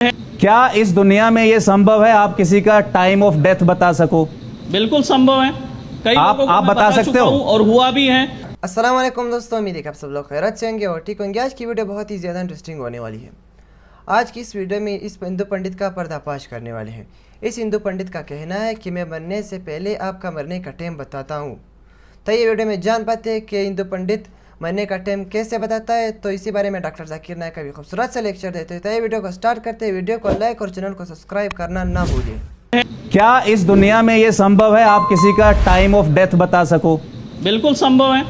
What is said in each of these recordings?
क्या इस दुनिया में ये संभव है आप किसी का टाइम ऑफ डेथ बता सको? बिल्कुल संभव है। कई लोगों को आप मैं बता सकते हो और हुआ भी है। अस्सलाम वालेकुम दोस्तों, उम्मीद है कि आप सब लोग खैरियत से होंगे और ठीक होंगे। आज की वीडियो बहुत ही ज़्यादा इंटरेस्टिंग होने वाली है। आज की इस वीडियो में इस हिंदू पंडित का पर्दाफाश करने वाले हैं। इस हिंदू पंडित का कहना है कि मैं मरने से पहले आपका मरने का टाइम बताता हूँ। तो ये वीडियो में जान पाते हैं कि हिंदू पंडित मरने का टाइम कैसे बताता है। तो इसी बारे में डॉक्टर जाकिर नायक का भी खूबसूरत सा लेक्चर देते हैं। तो ये वीडियो को स्टार्ट करते हैं। वीडियो को लाइक और चैनल को सब्सक्राइब करना ना भूलिए। क्या इस दुनिया में ये संभव है आप किसी का टाइम ऑफ डेथ बता सको? बिल्कुल संभव है।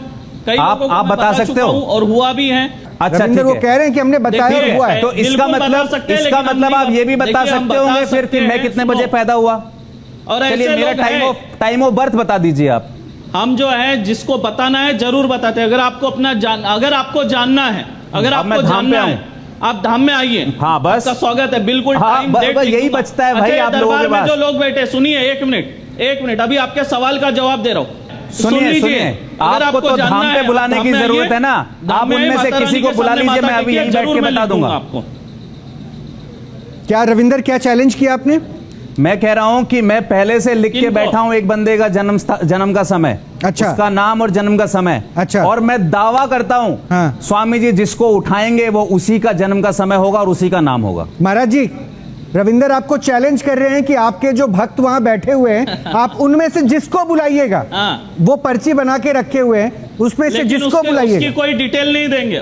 कई लोगों को आप मैं बता सकते हो और हुआ भी है। अच्छा, रविंदर वो कह रहे हैं कि हमने बताया और हुआ है। तो इसका मतलब आप ये भी बता सकते होंगे फिर कि मैं कितने बजे पैदा हुआ। और चलिए मेरा टाइम ऑफ बर्थ बता दीजिए आप। हम जो है जिसको बताना है जरूर बताते हैं। अगर आपको अगर आपको जानना है, अगर आपको जानना है, आप धाम में आइए। हाँ बस, आपका स्वागत है। बिल्कुल टाइम डेट यही बचता है भाई आप लोगों के पास। जो लोग बैठे सुनिए, एक मिनट अभी आपके सवाल का जवाब दे रहा हूँ। सुनिए, आपको तो धाम पे बुलाने की जरूरत है ना। आप उनमें से किसी को बुला लीजिए, मैं अभी यहीं बैठ के बता दूंगा आपको। क्या रविंदर, क्या चैलेंज किया आपने? मैं कह रहा हूं कि मैं पहले से लिख के बैठा हूं एक बंदे का जन्म का समय, अच्छा, उसका नाम और जन्म का समय, अच्छा, और मैं दावा करता हूं हाँ, स्वामी जी जिसको उठाएंगे वो उसी का जन्म का समय होगा और उसी का नाम होगा। महाराज जी, रविंदर आपको चैलेंज कर रहे हैं कि आपके जो भक्त वहां बैठे हुए हैं आप उनमें से जिसको बुलाइएगा, वो पर्ची बना के रखे हुए हैं, उसमें से जिसको बुलाइएगा। उसकी कोई डिटेल नहीं देंगे।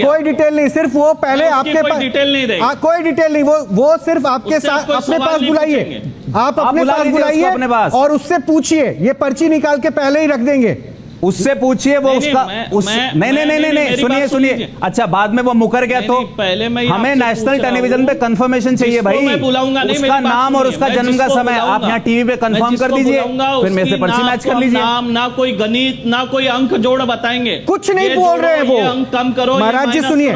कोई डिटेल नहीं, सिर्फ वो पहले आपके पास डिटेल नहीं देंगे। कोई डिटेल नहीं, वो सिर्फ आपके साथ अपने पास बुलाइए। आप अपने पास बुलाइए और उससे पूछिए। ये पर्ची निकाल के पहले ही रख देंगे। उससे पूछिए वो उसका नहीं, सुनिए। अच्छा, बाद में वो मुकर गया तो पहले मैं हमें नेशनल टेलीविजन पे कंफर्मेशन चाहिए भाई। मैं बुलाऊंगा नहीं, उसका नाम और उसका जन्म का समय आप यहाँ टीवी पे कंफर्म कर दीजिए, फिर मेरे से पर्ची मैच कर लीजिए। नाम ना कोई गणित ना कोई अंक जोड़ बताएंगे। कुछ नहीं बोल रहे हैं वो। अंक कम करो, महाराज जी सुनिए,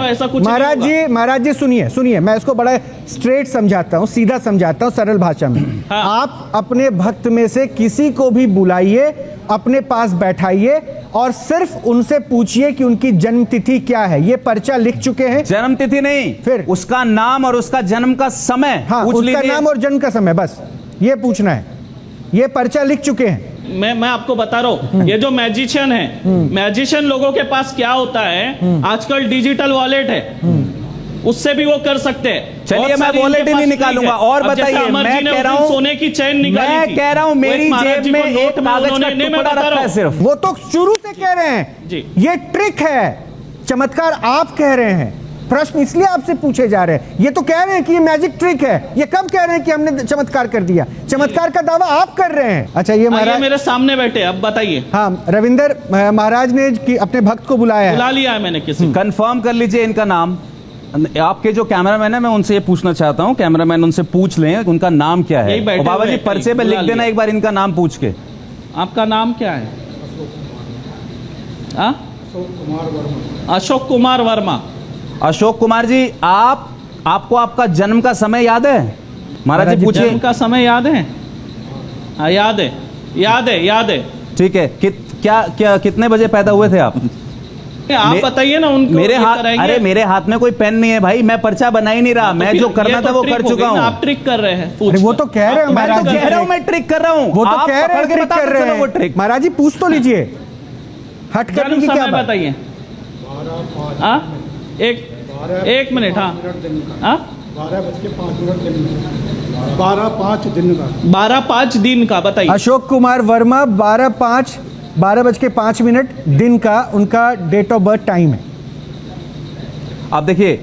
महाराज जी सुनिए, मैं इसको बड़ा स्ट्रेट समझाता हूँ, सीधा समझाता हूँ, सरल भाषा में। आप अपने भक्त में से किसी को भी बुलाइए, अपने पास बैठाइए और सिर्फ उनसे पूछिए कि उनकी जन्म तिथि क्या है। ये पर्चा लिख चुके हैं। जन्म तिथि नहीं, फिर उसका नाम और उसका जन्म का समय। हाँ, उसका नाम और जन्म का समय, बस ये पूछना है। ये पर्चा लिख चुके हैं। मैं आपको बता रहा हूँ, ये जो मैजिशियन है, मैजिशियन लोगों के पास क्या होता है, आजकल डिजिटल वॉलेट है, उससे भी वो कर सकते हैं। चलिए मैं वॉलेट ही नहीं निकालूंगा। और बताइए, मैं कह रहा हूँ सोने की चैन निकाली थी। मैं कह रहा हूँ मेरी जेब में एक कागज का टुकड़ा रखा है सिर्फ। वो तो शुरू से कह रहे हैं जी, ये ट्रिक है, चमत्कार आप कह रहे हैं। प्रश्न इसलिए आपसे पूछे जा रहे हैं। ये तो कह रहे हैं कि ये मैजिक ट्रिक है। ये कब कह रहे हैं कि हमने चमत्कार कर दिया? चमत्कार का दावा आप कर रहे हैं। अच्छा, ये महाराज मेरे सामने बैठे, अब बताइए। हाँ, रविंदर महाराज ने अपने भक्त को बुलाया है। बुला लिया है मैंने किसी। कंफर्म कर लीजिए इनका नाम। आपके जो कैमरामैन है, मैं उनसे ये पूछना चाहता हूँ, कैमरामैन उनसे पूछ लें उनका नाम क्या है। और बाबा जी पर्चे पे लिख देना एक बार इनका नाम पूछ के। आपका नाम क्या है? अशोक कुमार वर्मा। अशोक कुमार जी, आपको आपका जन्म का समय याद है? महाराज जी पूछिए। जन्म का समय याद है? हाँ, याद है। ठीक है। क्या कितने बजे पैदा हुए थे आप? आप बताइए ना उनको। मेरे हाथ में कोई पेन नहीं है भाई, मैं पर्चा बना ही नहीं रहा। मैं जो करना था वो कर चुका हूँ। आप ट्रिक कर रहे हैं। वो तो कह रहे हैं मैं तो कह रहा हूँ मैं ट्रिक कर रहा हूँ। वो तो कह रहे हैं ट्रिक कर रहे हैं। वो ट्रिक महाराज जी पूछ तो लीजिए। हट करने की क्या बात? बताइए। एक मिनट। हाँ, 12:05 दिन का बताइए। अशोक कुमार वर्मा 12:05 दिन का उनका डेट ऑफ बर्थ टाइम है। अब देखिए,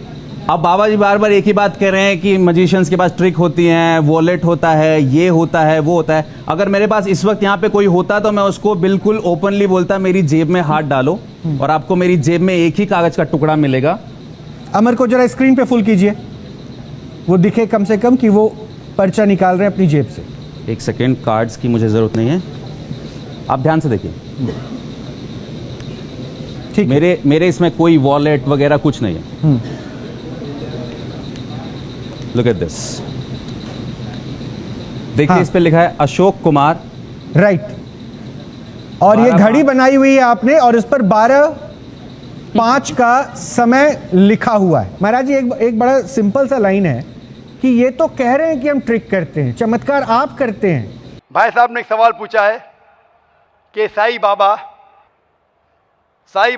अब बाबा जी बार बार एक ही बात कह रहे हैं कि मजिशियंस के पास ट्रिक होती हैं, वॉलेट होता है, ये होता है, वो होता है। अगर मेरे पास इस वक्त यहाँ पे कोई होता तो मैं उसको बिल्कुल ओपनली बोलता मेरी जेब में हाथ डालो और आपको मेरी जेब में एक ही कागज का टुकड़ा मिलेगा। अमर को जरा स्क्रीन पे फुल कीजिए, वो दिखे कम से कम कि वो पर्चा निकाल रहे हैं अपनी जेब से। एक सेकेंड, कार्ड्स की मुझे जरूरत नहीं है, आप ध्यान से देखिए। ठीक, मेरे इसमें कोई वॉलेट वगैरह कुछ नहीं है। लुक एट दिस, देखिए। इस पे लिखा है अशोक कुमार, राइट। और ये घड़ी बनाई हुई है आपने और इस पर 12 5 का समय लिखा हुआ है। महाराज जी एक बड़ा सिंपल सा लाइन है कि ये तो कह रहे हैं कि हम ट्रिक करते हैं, चमत्कार आप करते हैं। भाई साहब ने एक सवाल पूछा है कि साईं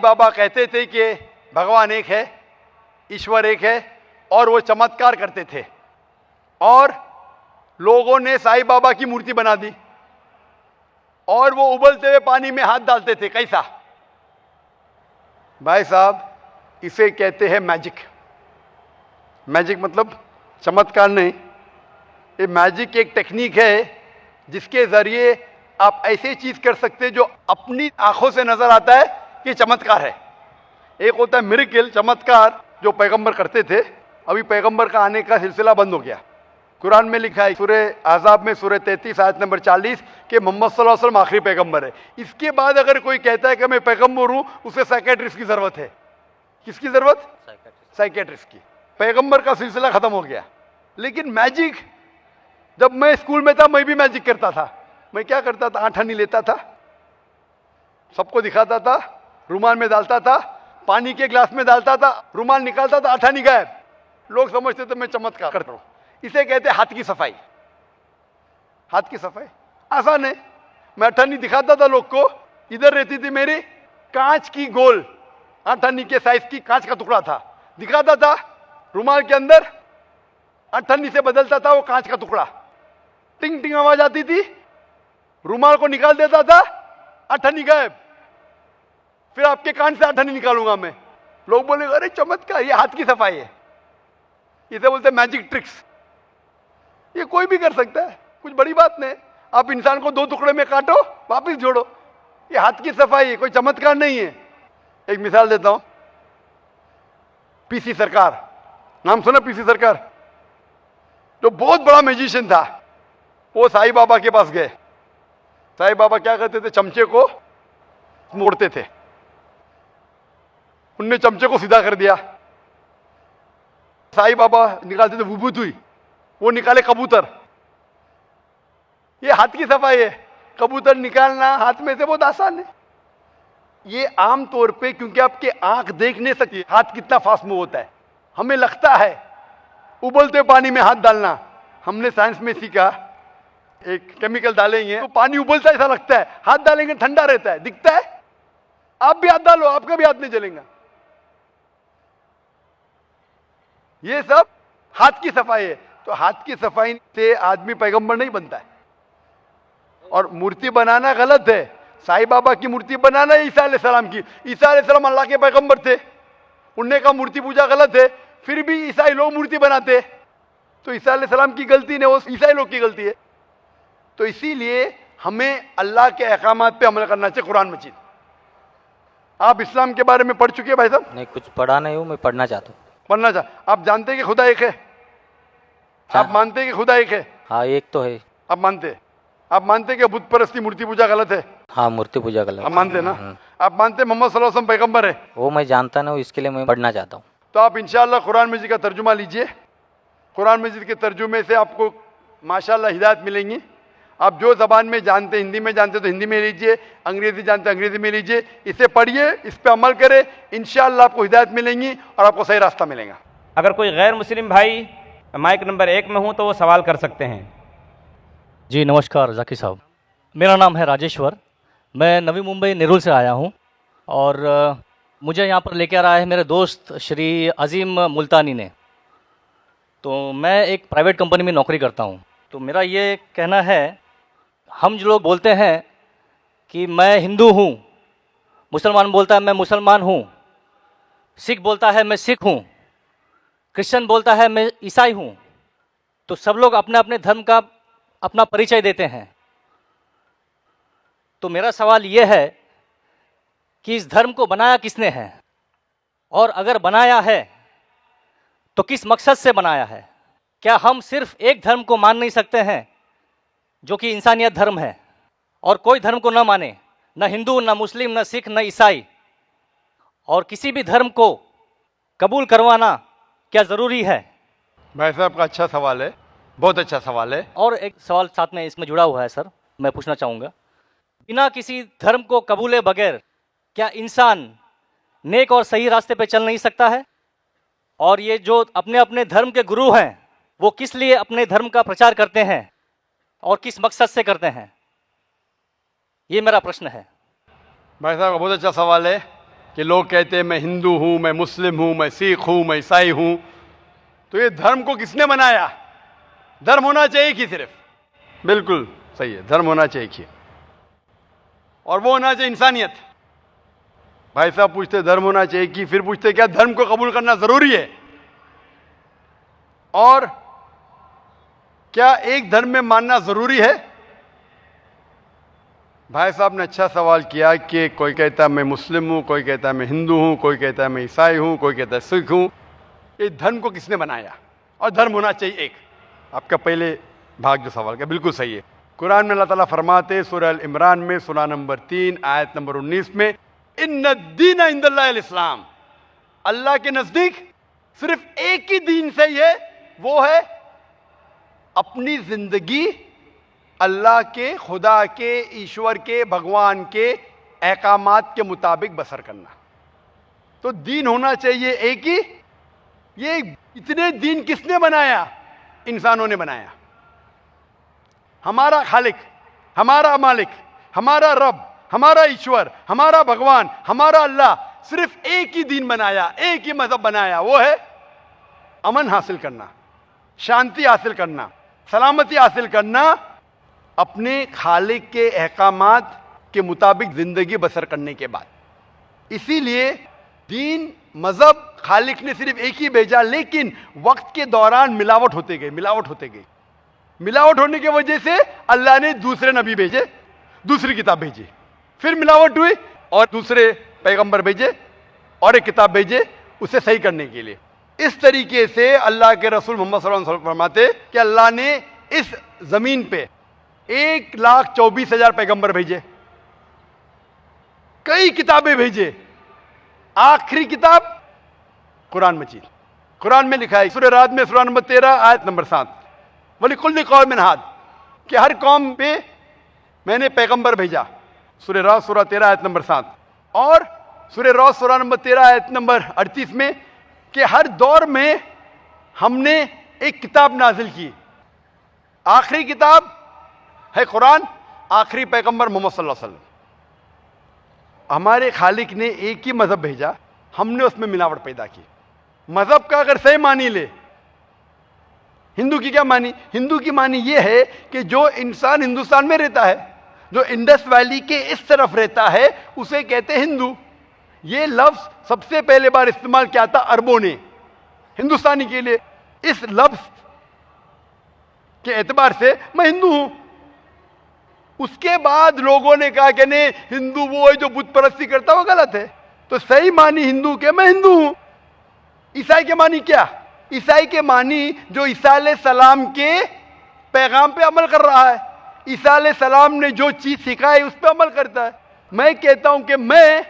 बाबा कहते थे कि भगवान एक है, ईश्वर एक है, और वो चमत्कार करते थे, और लोगों ने साईं बाबा की मूर्ति बना दी और वो उबलते हुए पानी में हाथ डालते थे। कैसा? भाई साहब, इसे कहते हैं मैजिक। मैजिक मतलब चमत्कार नहीं, ये मैजिक एक टेक्निक है जिसके जरिए आप ऐसी चीज कर सकते हैं जो अपनी आंखों से नजर आता है कि चमत्कार है। एक होता है मिरेकल, चमत्कार, जो पैगंबर करते थे। अभी पैगंबर का आने का सिलसिला बंद हो गया। कुरान में लिखा है सूरह आज़ाब में सूरह 33 आयत नंबर 40 कि मोहम्मद सल्लल्लाहु अलैहि वसल्लम आखिरी पैगंबर है। इसके बाद अगर कोई कहता है कि मैं पैगंबर हूं, उसे साइकेट्रिस्ट की जरूरत है। किसकी जरूरत? साइकेट्रिस्ट की। पैगंबर का सिलसिला खत्म हो गया। लेकिन मैजिक, जब मैं स्कूल में था मैं भी मैजिक करता था। मैं क्या करता था? आठानी लेता था, सबको दिखाता था, रुमाल में डालता था, पानी के ग्लास में डालता था, रुमाल निकालता था, आठानी गायब। लोग समझते थे मैं चमत्कार करता हूं। इसे कहते हैं हाथ की सफाई। हाथ की सफाई आसान है। मैं अठानी दिखाता था लोग को, इधर रहती थी मेरी कांच की गोल अठानी के साइज की कांच का टुकड़ा था, दिखाता था, रुमाल के अंदर अठन्नी से बदलता था वो कांच का टुकड़ा, टिंग टिंग आवाज आती थी, रुमाल को निकाल देता था, अठन्नी गायब। फिर आपके कान से अठन्नी निकालूंगा मैं। लोग बोले अरे चमत्कार, ये हाथ की सफाई है, इसे बोलते हैं मैजिक ट्रिक्स। ये कोई भी कर सकता है, कुछ बड़ी बात नहीं। आप इंसान को 2 टुकड़े में काटो, वापिस जोड़ो, ये हाथ की सफाई है, कोई चमत्कार नहीं है। एक मिसाल देता हूं, पीसी सरकार, नाम सुना? पीसी सरकार जो बहुत बड़ा मैजिशियन था, वो साईं बाबा के पास गए। साईं बाबा क्या करते थे? चमचे को मोड़ते थे। उनने चमचे को सीधा कर दिया। साईं बाबा निकालते थे विभूति, वो निकाले कबूतर। ये हाथ की सफाई है। कबूतर निकालना हाथ में से बहुत आसान है। ये आम तौर पे, क्योंकि आपके आंख देख नहीं सकती हाथ कितना फास्ट मूव होता है, हमें लगता है उबलते पानी में हाथ डालना। हमने साइंस में सीखा, एक केमिकल डालेंगे तो पानी उबलता ऐसा लगता है, हाथ डालेंगे ठंडा रहता है, दिखता है। आप भी हाथ डालो, आपका भी हाथ नहीं जलेगा। ये सब हाथ की सफाई है। तो हाथ की सफाई से आदमी पैगंबर नहीं बनता है। और मूर्ति बनाना गलत है। साईं बाबा की मूर्ति बनाना है ईसा अलैहिस्सलाम की। ईसा अलैहिस्सलाम अल्लाह के पैगंबर थे, उनने कहा मूर्ति पूजा गलत है, फिर भी ईसाई लोग मूर्ति बनाते। तो ईसा अलैहिस्सलाम की गलती नहीं, वो ईसाई लोग की गलती है। तो इसीलिए हमें अल्लाह के अहकामात पे अमल करना चाहिए। कुरान मजीद, आप इस्लाम के बारे में पढ़ चुके हैं भाई साहब? नहीं, कुछ पढ़ा नहीं हूँ, मैं पढ़ना चाहता हूँ। पढ़ना चाह। आप जानते हैं कि खुदा एक है? आप मानते हैं कि खुदा एक है? हाँ, एक तो है। आप मानते हैं? आप मानते हैं कि बुत परस्ती, मूर्ति पूजा गलत है? हाँ, मूर्ति पूजा गलत। आप मानते हैं ना? आप मानते हैं मोहम्मद सल्लल्लाहु अलैहि वसल्लम पैगंबर है? वो मैं जानता ना हूँ, इसके लिए मैं पढ़ना चाहता हूँ। तो आप इंशाअल्लाह कुरान मजीद का तर्जुमा लीजिए। कुरान मजीद के तर्जुमे से आपको माशाअल्लाह हिदायत मिलेंगी। आप जो ज़बान में जानते, हिंदी में जानते तो हिंदी में लीजिए, अंग्रेजी जानते अंग्रेजी में लीजिए। इसे पढ़िए, इस पे अमल करें, इंशाअल्लाह आपको हिदायत मिलेंगी और आपको सही रास्ता मिलेगा। अगर कोई गैर मुस्लिम भाई माइक नंबर 1 में हो तो वो सवाल कर सकते हैं। जी नमस्कार जाकिर साहब, मेरा नाम है राजेश्वर, मैं नवी मुंबई नेरुल से आया हूँ और मुझे यहाँ पर लेकर आया है मेरे दोस्त श्री अजीम मुल्तानी ने। तो मैं एक प्राइवेट कंपनी में नौकरी करता हूँ। तो मेरा ये कहना है, हम जो लोग बोलते हैं कि मैं हिंदू हूँ, मुसलमान बोलता है मैं मुसलमान हूँ, सिख बोलता है मैं सिख हूँ, क्रिश्चियन बोलता है मैं ईसाई हूँ, तो सब लोग अपने अपने धर्म का अपना परिचय देते हैं। तो मेरा सवाल ये है कि इस धर्म को बनाया किसने है, और अगर बनाया है तो किस मकसद से बनाया है? क्या हम सिर्फ एक धर्म को मान नहीं सकते हैं जो कि इंसानियत धर्म है, और कोई धर्म को न माने, न हिंदू, न मुस्लिम, न सिख, न ईसाई, और किसी भी धर्म को कबूल करवाना क्या ज़रूरी है? भाई साहब का अच्छा सवाल है, बहुत अच्छा सवाल है। और एक सवाल साथ में इसमें जुड़ा हुआ है सर, मैं पूछना चाहूँगा, बिना किसी धर्म को कबूले बगैर क्या इंसान नेक और सही रास्ते पे चल नहीं सकता है। और ये जो अपने अपने धर्म के गुरु हैं वो किस लिए अपने धर्म का प्रचार करते हैं और किस मकसद से करते हैं, ये मेरा प्रश्न है। भाई साहब का बहुत अच्छा सवाल है कि लोग कहते हैं मैं हिंदू हूँ, मैं मुस्लिम हूँ, मैं सिख हूँ, मैं ईसाई हूँ। तो ये धर्म को किसने बनाया? धर्म होना चाहिए कि सिर्फ, बिल्कुल सही है, धर्म होना चाहिए कि, और वो होना चाहिए इंसानियत। भाई साहब पूछते धर्म होना चाहिए कि, फिर पूछते क्या धर्म को कबूल करना जरूरी है? और क्या एक धर्म में मानना जरूरी है? भाई साहब ने अच्छा सवाल किया कि कोई कहता है मैं मुस्लिम हूं, कोई कहता है मैं हिंदू हूं, कोई कहता है मैं ईसाई हूं, कोई कहता है सिख हूं। ये धर्म को किसने बनाया? और धर्म होना चाहिए एक। आपका पहले भाग जो सवाल का बिल्कुल सही है। कुरान में अल्लाह ताला फरमाते सूरह अल इमरान में सूरह नंबर 3 आयत नंबर 19 में, इन्ना दीन इंदल्लाहिल इस्लाम, अल्लाह के नजदीक सिर्फ एक ही दीन सही है, वो है अपनी जिंदगी अल्लाह के, खुदा के, ईश्वर के, भगवान के अहकामात के मुताबिक बसर करना। तो दीन होना चाहिए एक ही। ये इतने दीन किसने बनाया? इंसानों ने बनाया। हमारा खालिक, हमारा मालिक, हमारा रब, हमारा ईश्वर, हमारा भगवान, हमारा अल्लाह सिर्फ एक ही दीन बनाया, एक ही मजहब बनाया, वो है अमन हासिल करना, शांति हासिल करना, सलामती हासिल करना, अपने खालिक के अहकामात के मुताबिक जिंदगी बसर करने के बाद। इसीलिए दीन, मजहब खालिक ने सिर्फ एक ही भेजा, लेकिन वक्त के दौरान मिलावट होते गई, मिलावट होते गई। मिलावट होने की वजह से अल्लाह ने दूसरे नबी भेजे, दूसरी किताब भेजी, फिर मिलावट हुई और दूसरे पैगंबर भेजे और एक किताब भेजे उसे सही करने के लिए। इस तरीके से अल्लाह के रसूल मोहम्मद सल्लल्लाहु अलैहि वसल्लम फरमाते कि अल्लाह ने इस जमीन पे 1,24,000 पैगंबर भेजे, कई किताबें भेजे। आखिरी किताब कुरान मजीद। कुरान में लिखा है सूरह राद में सूरह नंबर 13 आयत नंबर 7, वलिकुल्लि कौमिन हाद, कि हर कौम पे मैंने पैगंबर भेजा। सूरह राद सूरह 13 आयत नंबर 7 और सूरह राद सूरह नंबर 13 आयत नंबर 38 में कि हर दौर में हमने एक किताब नाजिल की। आखिरी किताब है कुरान, आखिरी पैगंबर मोहम्मद सल्लल्लाहु अलैहि वसल्लम। हमारे खालिक ने एक ही मजहब भेजा, हमने उसमें मिलावट पैदा की। मजहब का अगर सही मानी ले, हिंदू की क्या मानी? हिंदू की मानी यह है कि जो इंसान हिंदुस्तान में रहता है, जो इंडस वैली के इस तरफ रहता है, उसे कहते हैं हिंदू। ये लफ्ज सबसे पहले बार इस्तेमाल किया था अरबों ने हिंदुस्तानी के लिए। इस लफ्ज के एतबार से मैं हिंदू हूं। उसके बाद लोगों ने कहा कि नहीं, हिंदू वो है जो बुत परस्ती करता, वो गलत है। तो सही मानी हिंदू के मैं हिंदू हूं। ईसाई के मानी क्या? ईसाई के मानी जो ईसा अलैहिस्सलाम के पैगाम पे अमल कर रहा है, ईसा अलैहिस्सलाम ने जो चीज सिखाई उस पर अमल करता है। मैं कहता हूं कि मैं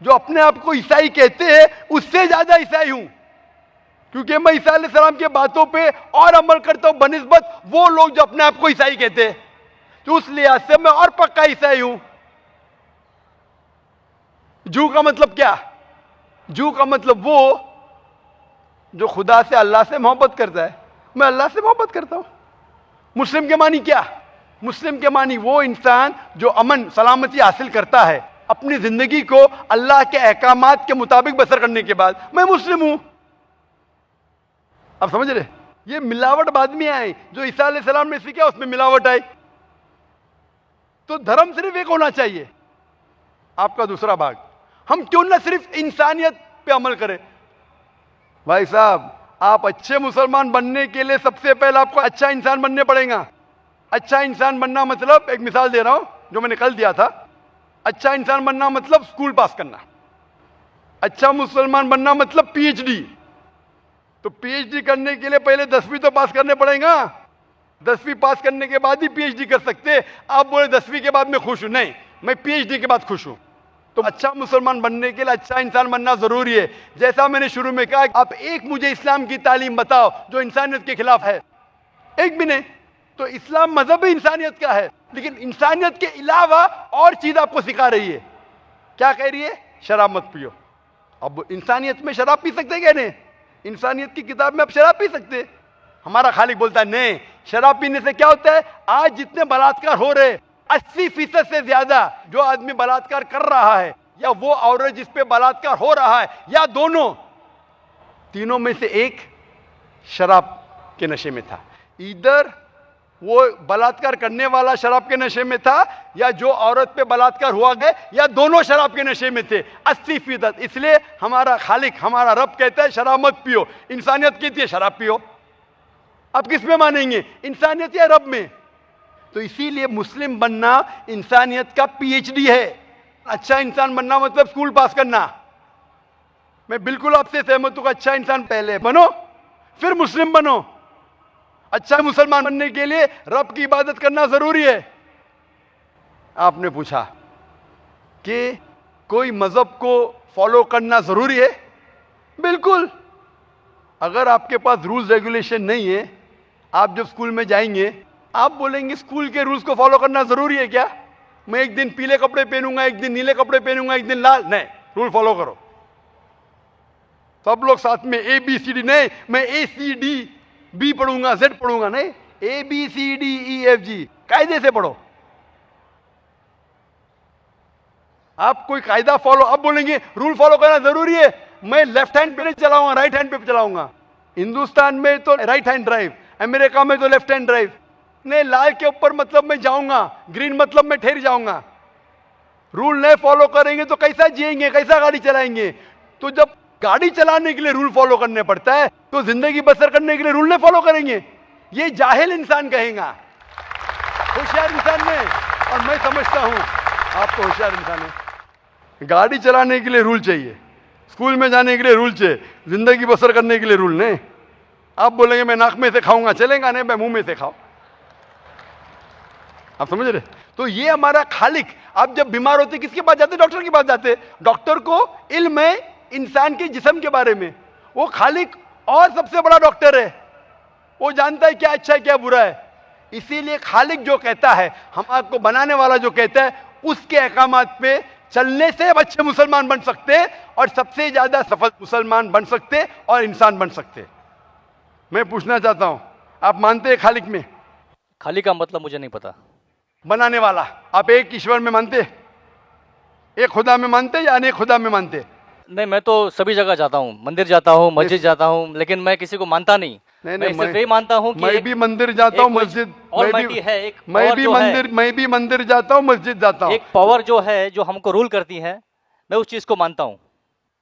जो अपने आप को ईसाई कहते हैं उससे ज्यादा ईसाई हूं, क्योंकि मैं ईसा अलैहिस्सलाम के बातों पे और अमल करता हूं बनिस्बत वो लोग जो अपने आप को ईसाई कहते हैं। तो उस लिहाज से मैं और पक्का ईसाई हूं। जू का मतलब क्या? जू का मतलब वो जो खुदा से, अल्लाह से मोहब्बत करता है। मैं अल्लाह से मोहब्बत करता हूं। मुस्लिम के मानी क्या? मुस्लिम के मानी वो इंसान जो अमन सलामती हासिल करता है अपनी जिंदगी को अल्लाह के अहकामात के मुताबिक बसर करने के बाद। मैं मुस्लिम हूं। आप समझ रहे? ये मिलावट बाद में आई, जो ईसा अलैहिस्सलाम ने सीखा उसमें मिलावट आई। तो धर्म सिर्फ एक होना चाहिए। आपका दूसरा भाग, हम क्यों ना सिर्फ इंसानियत पे अमल करें? भाई साहब, आप अच्छे मुसलमान बनने के लिए सबसे पहले आपको अच्छा इंसान बनने पड़ेगा। अच्छा इंसान बनना मतलब, एक मिसाल दे रहा हूं जो मैंने कल दिया था। अच्छा इंसान बनना मतलब स्कूल पास करना। अच्छा मुसलमान बनना मतलब पीएचडी। तो पीएचडी करने के लिए पहले 10वीं तो पास करने पड़ेगा। 10वीं पास करने के बाद ही पीएचडी कर सकते। आप बोले 10वीं के बाद मैं खुश हूं, नहीं, मैं पीएचडी के बाद खुश हूं। तो अच्छा मुसलमान बनने के लिए अच्छा इंसान बनना जरूरी है। जैसा मैंने शुरू में कहा, आप एक मुझे इस्लाम की तालीम बताओ जो इंसानियत के खिलाफ है, एक भी नहीं। तो इस्लाम मजहब इंसानियत का है, लेकिन इंसानियत के अलावा और चीज आपको सिखा रही है। क्या कह रही है? शराब मत पियो, अब इंसानियत में शराब पी सकते क्या नहीं? इंसानियत की किताब में आप शराब पी सकते? हमारा खालिक बोलता है नहीं, शराब पीने से क्या होता है? आज जितने बलात्कार हो रहे 80% से ज्यादा जो आदमी बलात्कार कर रहा है या वो औरत जिस पे बलात्कार हो रहा है या दोनों, तीनों में से एक शराब के नशे में था। इधर वो बलात्कार करने वाला शराब के नशे में था या जो औरत पे बलात्कार हुआ गया या दोनों शराब के नशे में थे 80%। इसलिए हमारा खालिक, हमारा रब कहता है शराब मत पियो। इंसानियत कहती है शराब पियो। अब किस में मानेंगे, इंसानियत या रब में? तो इसीलिए मुस्लिम बनना इंसानियत का पीएचडी है। अच्छा इंसान बनना मतलब स्कूल पास करना। मैं बिल्कुल आपसे सहमत हूं। अच्छा इंसान पहले बनो फिर मुस्लिम बनो। अच्छा मुसलमान बनने के लिए रब की इबादत करना जरूरी है। आपने पूछा कि कोई मजहब को फॉलो करना जरूरी है? बिल्कुल। अगर आपके पास रूल्स रेगुलेशन नहीं है, आप जब स्कूल में जाएंगे आप बोलेंगे स्कूल के रूल्स को फॉलो करना जरूरी है क्या? मैं एक दिन पीले कपड़े पहनूंगा, एक दिन नीले कपड़े पहनूंगा, एक दिन लाल। नहीं, रूल फॉलो करो। सब लोग साथ में ABCD। नहीं, मैं ACDB पढ़ूंगा, Z पढ़ूंगा। नहीं, ABCDEFG कायदे से पढ़ो। आप कोई कायदा फॉलो, अब बोलेंगे रूल फॉलो करना जरूरी है, मैं लेफ्ट हैंड पे नहीं चलाऊंगा, राइट हैंड पे चलाऊंगा। हिंदुस्तान में तो राइट हैंड ड्राइव, अमेरिका में तो लेफ्ट हैंड ड्राइव। नहीं, लाल के ऊपर मतलब मैं जाऊंगा, ग्रीन मतलब मैं ठहर जाऊंगा। रूल नहीं फॉलो करेंगे तो कैसा जिएंगे, कैसा गाड़ी चलाएंगे? तो जब गाड़ी चलाने के लिए रूल फॉलो करने पड़ता है तो जिंदगी बसर करने के लिए रूल नहीं फॉलो करेंगे? ये जाहिल इंसान कहेगा। होशियार इंसान ने, और मैं समझता हूं आप तो होशियार इंसान है। गाड़ी चलाने के लिए रूल चाहिए, स्कूल में जाने के लिए रूल चाहिए, जिंदगी बसर करने के लिए रूल नहीं। आप बोलेंगे मैं नाक में से खाऊंगा, चलेगा नहीं, मैं मुंह में से खाऊं। आप समझ रहे? तो ये हमारा खालिक। आप जब बीमार होते किसके पास जाते? डॉक्टर के पास जाते। डॉक्टर को इल्म है इंसान के जिस्म के बारे में। वो खालिक और सबसे बड़ा डॉक्टर है, वो जानता है क्या अच्छा है क्या बुरा है। इसीलिए खालिक जो कहता है, हम आपको बनाने वाला जो कहता है, उसके अहकामात पे चलने से अच्छे मुसलमान बन सकते और सबसे ज्यादा सफल मुसलमान बन सकते और इंसान बन सकते। मैं पूछना चाहता हूं, आप मानते हैं खालिक में? खाली का मतलब मुझे नहीं पता। बनाने वाला, आप एक ईश्वर में मानते, एक खुदा में मानते या अनेक खुदा में मानते? नहीं, मैं तो सभी जगह जाता हूँ, मंदिर जाता हूँ, मस्जिद जाता हूँ, लेकिन मैं किसी को मानता नहीं। मैं सिर्फ यही मानता हूँ कि मैं भी मंदिर जाता हूँ, मस्जिद, मैं भी मंदिर जाता हूँ, मस्जिद जाता हूँ। एक पावर जो है, जो हमको रूल करती है, मैं उस चीज को मानता हूँ।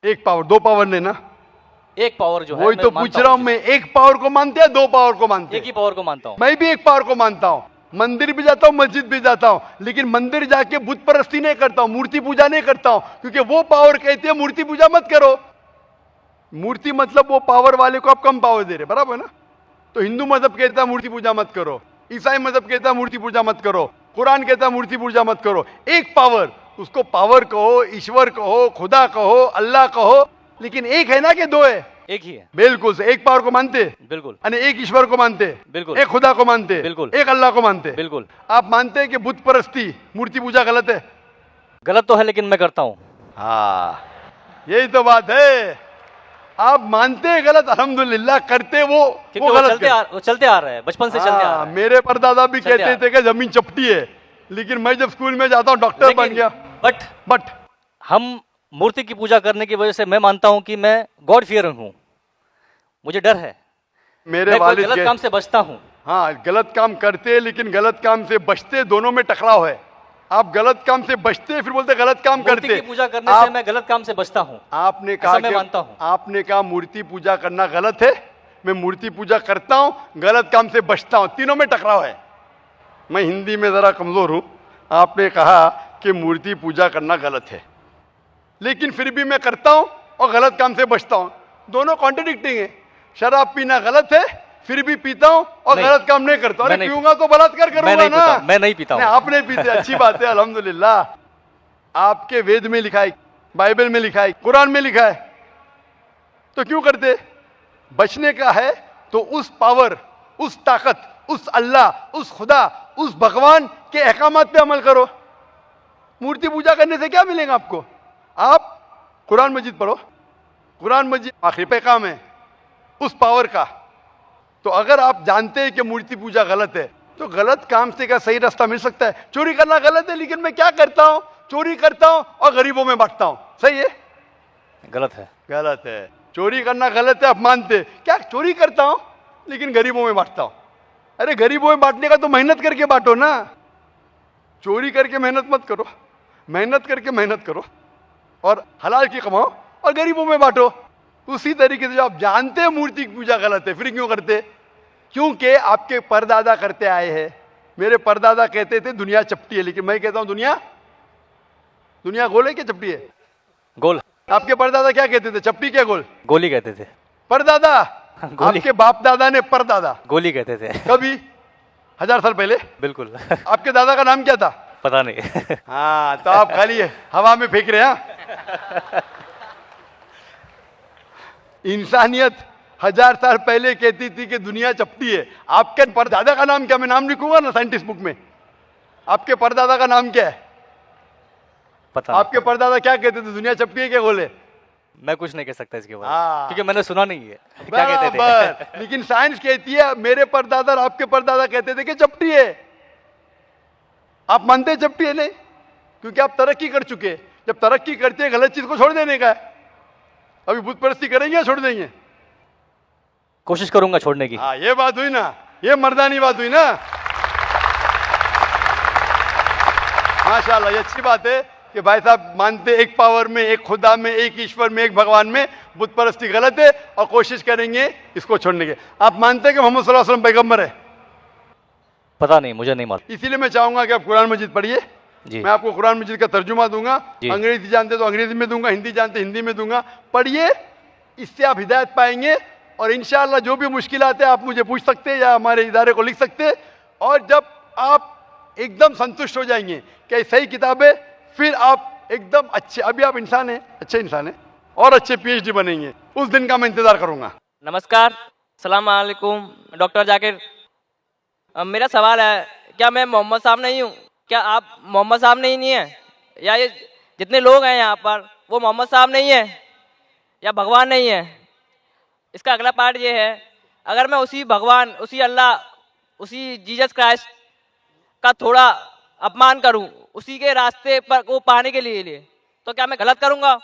एक पावर, दो पावर नहीं ना, एक पावर जो है, वही तो पूछ रहा हूँ मैं। एक पावर को मानते हैं, दो पावर को मानते हैं? एक ही पावर को मानता हूँ। मैं भी एक पावर को मानता हूँ। मंदिर भी जाता हूँ, मस्जिद भी जाता हूँ, लेकिन मंदिर जाके बुत परस्ती नहीं करता हूँ, मूर्ति पूजा नहीं करता हूँ, क्योंकि वो पावर कहती है मूर्ति पूजा मत करो। मूर्ति मतलब वो पावर वाले को आप कम पावर दे रहे, बराबर है ना? तो हिंदू मजहब कहता है मूर्ति पूजा मत करो, ईसाई मजहब कहता है मूर्ति पूजा मत करो, कुरान कहता है मूर्ति पूजा मत करो। एक पावर, उसको पावर कहो, ईश्वर कहो, खुदा कहो, अल्लाह कहो, लेकिन एक है ना कि दो है? एक ही है। बिल्कुल से। एक पावर को मानते? बिल्कुल। एक ईश्वर को मानते? बिल्कुल। एक खुदा को मानते? बिल्कुल। एक अल्लाह को मानते? बिल्कुल। आप मानते हैं कि बुत परस्ती, मूर्ति पूजा गलत है? गलत तो है, लेकिन मैं करता हूँ। हाँ, यही तो बात है। आप मानते हैं गलत, अल्हम्दुलिल्लाह, करते वो गलत चलते आ रहे हैं, बचपन से चलते आ रहे हैं। मेरे परदादा भी कहते थे कि जमीन चपटी है, लेकिन मैं जब स्कूल में जाता हूँ डॉक्टर बन गया। बट हम मूर्ति की पूजा करने की वजह से मैं मानता हूं कि मैं गॉड फियरिंग हूं, मुझे डर है, मेरे मैं वालिद गलत काम से बचता हूं। हाँ, गलत काम करते लेकिन गलत काम से बचते, दोनों में टकराव है। आप गलत काम से बचते फिर बोलते गलत काम करते। मूर्ति की पूजा करने से मैं गलत काम से बचता हूं। आपने कहा, मैं मानता हूं। आपने कहा मूर्ति पूजा करना गलत है, मैं मूर्ति पूजा करता हूं, गलत काम से बचता हूं, तीनों में टकराव है। मैं हिंदी में जरा कमजोर हूं। आपने कहा कि मूर्ति पूजा करना गलत है, लेकिन फिर भी मैं करता हूं और गलत काम से बचता हूं, दोनों कॉन्ट्रडिक्टिंग है। शराब पीना गलत है, फिर भी पीता हूं और गलत काम नहीं करता। अरे पीऊंगा तो बलात्कार करूंगा ना। मैं नहीं पीता हूं। आप नहीं पीते, अच्छी बात है, अल्हम्दुलिल्लाह। आपके वेद में लिखा है, बाइबल में लिखा है, कुरान में लिखा है, तो क्यों करते? बचने का है तो उस पावर, उस ताकत, उस अल्लाह, उस खुदा, उस भगवान के अहकामात पे अमल करो। मूर्ति पूजा करने से क्या मिलेगा आपको? आप कुरान मजीद पढ़ो, कुरान मजीद आखिरी पैगाम है उस पावर का। तो अगर आप जानते हैं कि मूर्ति पूजा गलत है तो गलत काम से क्या सही रास्ता मिल सकता है? चोरी करना गलत है, लेकिन मैं क्या करता हूं? चोरी करता हूं और गरीबों में बांटता हूं। सही है? गलत है। गलत है। चोरी करना गलत है, आप मानते? क्या चोरी करता हूं लेकिन गरीबों में बांटता हूं। अरे गरीबों में बांटने का तो मेहनत करके बांटो ना, चोरी करके मेहनत मत करो। मेहनत करके मेहनत करो और हलाल की कमाओ और गरीबों में बांटो। उसी तरीके से जो आप जानते हैं मूर्ति की पूजा गलत है, फिर क्यों करते? क्योंकि आपके परदादा करते आए हैं। मेरे परदादा कहते थे दुनिया चपटी है, लेकिन मैं कहता हूं दुनिया गोल है क्या चपटी है? गोल। आपके परदादा क्या कहते थे? चपटी क्या गोल? गोली कहते थे। परदादा? गोली। आपके बाप दादा ने परदादा गोली कहते थे। कभी 1000 साल पहले? बिल्कुल। आपके दादा का नाम क्या था? पता नहीं। हाँ, तो आप खाली हवा में फेंक रहे हैं। इंसानियत 1000 साल पहले कहती थी कि दुनिया चपटी है। आपके परदादा का नाम क्या? मैं नाम लिखूंगा ना साइंटिस्ट बुक में। आपके परदादा का नाम क्या है? पता आपके परदादा क्या कहते थे? दुनिया चपटी है क्या गोले? मैं कुछ नहीं कह सकता इसके बारे हाँ। में, क्योंकि मैंने सुना नहीं है क्या कहते थे। बराबर। लेकिन साइंस कहती है मेरे परदादा और आपके परदादा कहते थे कि चपटी है। आप मानते हैं चपटी है? नहीं, क्योंकि आप तरक्की कर चुके। जब तरक्की करते हैं गलत चीज को छोड़ देने का है। अभी बुत परस्ती करेंगे या छोड़ देंगे? कोशिश करूंगा छोड़ने की। हाँ, ये बात हुई ना, ये मर्दानी बात हुई ना। माशाल्लाह, ये अच्छी बात है कि भाई साहब मानते एक पावर में, एक खुदा में, एक ईश्वर में, एक भगवान में। बुत परस्ती गलत है और कोशिश करेंगे इसको छोड़ने के। आप मानते हैं कि मोहम्मद सल्लल्लाहु अलैहि वसल्लम पैगंबर है? पता नहीं, मुझे नहीं मालूम। इसीलिए मैं चाहूंगा कि आप कुरान मजीद पढ़िए। जी। मैं आपको कुरान मजीद का तर्जुमा दूंगा। जी। अंग्रेजी जानते तो अंग्रेजी में दूंगा, हिंदी जानते हिंदी में दूंगा। पढ़िए, इससे आप हिदायत पाएंगे और इंशाअल्लाह जो भी मुश्किल आते हैं आप मुझे पूछ सकते हैं या हमारे इदारे को लिख सकते हैं। और जब आप एकदम संतुष्ट हो जाएंगे कि सही किताब है, फिर आप एकदम अच्छे, अभी आप इंसान हैं, अच्छे इंसान हैं और अच्छे PhD बनेंगे। उस दिन का मैं इंतजार करूंगा। नमस्कार, सलाम अलैकुम डॉक्टर जाकिर। मेरा सवाल है, क्या मैं मोहम्मद साहब नहीं हूँ? क्या आप मोहम्मद साहब नहीं है? या ये जितने लोग हैं यहाँ पर वो मोहम्मद साहब नहीं है या भगवान नहीं है? इसका अगला पार्ट ये है, अगर मैं उसी भगवान, उसी अल्लाह, उसी जीसस क्राइस्ट का थोड़ा अपमान करूं उसी के रास्ते पर को पाने के लिए, तो क्या मैं गलत करूंगा?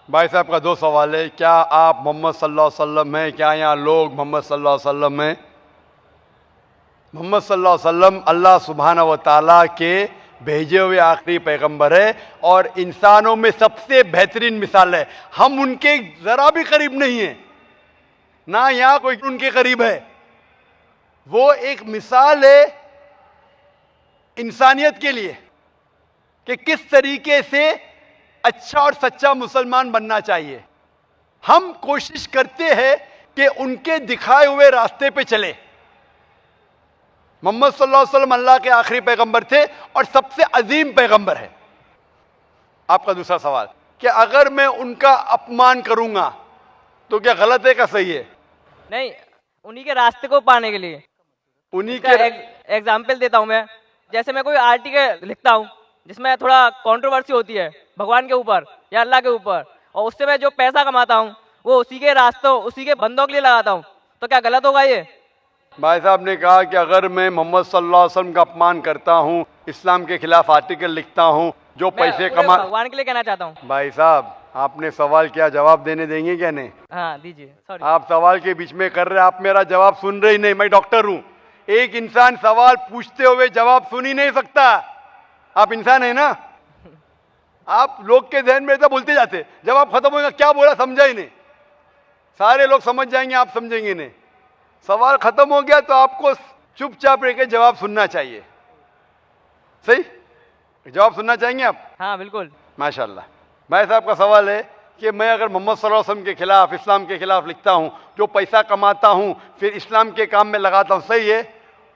भाई साहब का दो सवाल है। क्या आप मोहम्मद सल्लल्लाहु अलैहि वसल्लम हैं? क्या यहाँ लोग मोहम्मद सल्लल्लाहु अलैहि वसल्लम हैं? मोहम्मद सल्लल्लाहु अलैहि वसल्लम अल्लाह सुब्हाना व तआला के भेजे हुए आखिरी पैगंबर है और इंसानों में सबसे बेहतरीन मिसाल है। हम उनके जरा भी करीब नहीं है, ना यहाँ कोई उनके करीब है। वो एक मिसाल है इंसानियत के लिए कि किस तरीके से अच्छा और सच्चा मुसलमान बनना चाहिए। हम कोशिश करते हैं कि उनके दिखाए हुए रास्ते पे चले। मोहम्मद सल्लल्लाहु अलैहि वसल्लम अल्लाह के आखिरी पैगंबर थे और सबसे अजीम पैगंबर है। आपका दूसरा सवाल कि अगर मैं उनका अपमान करूंगा तो क्या गलत है, क्या सही है? नहीं, उन्हीं के रास्ते को पाने के लिए। उन्हीं इसका के एग्जाम्पल देता हूँ मैं। जैसे मैं कोई आर्टिकल लिखता हूँ जिसमें थोड़ा कंट्रोवर्सी होती है भगवान के ऊपर या अल्लाह के ऊपर, और उससे मैं जो पैसा कमाता हूँ वो उसी के रास्तों, उसी के बंदों के लिए लगाता हूँ, तो क्या गलत होगा ये? भाई साहब ने कहा कि अगर मैं मोहम्मद सल्लल्लाहु अलैहि वसल्लम का अपमान करता हूँ, इस्लाम के खिलाफ आर्टिकल लिखता हूँ, जो पैसे मैं पूरे कमा। भगवान के लिए कहना चाहता हूँ। भाई साहब आपने सवाल किया, जवाब देने देंगे क्या? नहीं, हाँ दीजिए, सॉरी। आप सवाल के बीच में कर रहे हैं, आप मेरा जवाब सुन रहे ही नहीं। मैं डॉक्टर हूं, एक इंसान सवाल पूछते हुए जवाब सुन ही नहीं सकता। आप इंसान है ना, आप लोग के जहन में ऐसा बोलते जाते, जवाब खत्म होगा, क्या बोला समझा ही नहीं। सारे लोग समझ जाएंगे, आप समझेंगे नहीं। सवाल खत्म हो गया तो आपको चुपचाप रह के जवाब सुनना चाहिए। सही, जवाब सुनना चाहेंगे आप? हाँ बिल्कुल। माशाल्लाह। भाई साहब का सवाल है कि मैं अगर मोहम्मद सल्लल्लाहु अलैहि वसल्लम के खिलाफ, इस्लाम के खिलाफ लिखता हूं, जो पैसा कमाता हूं फिर इस्लाम के काम में लगाता हूं, सही है?